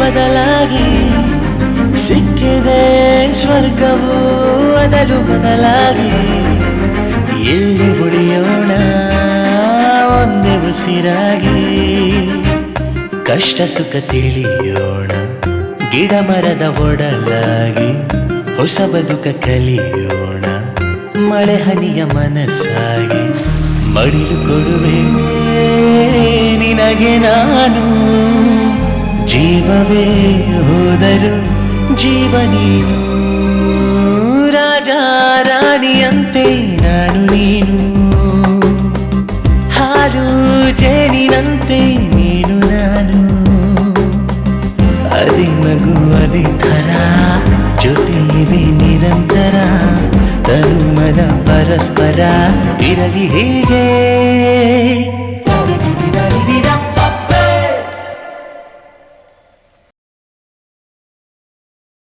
ಬದಲಾಗಿ ಸಿಕ್ಕಿದೆ ಸ್ವರ್ಗವು ಅದಲು ಬದಲಾಗಿ ಎಲ್ಲಿ ಉಳಿಯೋಣ ಒಂದೇ ಉಸಿರಾಗಿ ಕಷ್ಟ ಸುಖ ತಿಳಿಯೋಣ ಗಿಡ ಮರದ ಒಡಲಾಗಿ ಹೊಸ ಬದುಕ ಕಲಿಯೋಣ ಮಳೆ ಹನಿಯ ಮನಸ್ಸಾಗಿ ಮಡಿಲು ಕೊಡುವೆ ನಿನಗೆ ನಾನು ಜೀವವೇ ಹೋದರು ಜೀವ ನೀನು ರಾಜ ರಾಣಿಯಂತೆ ನಾನು ನೀನು ಹಾಲು ಜೇನಿನಂತೆ ನೀನು ನಾನು ಅದೇ ಮಗು ಅದೇ ಥರ ಜೊತೆ ಇದೆ ನಿರಂತರ ತನುಮನ ಪರಸ್ಪರ ಇರಲಿ ಹೀಗೆ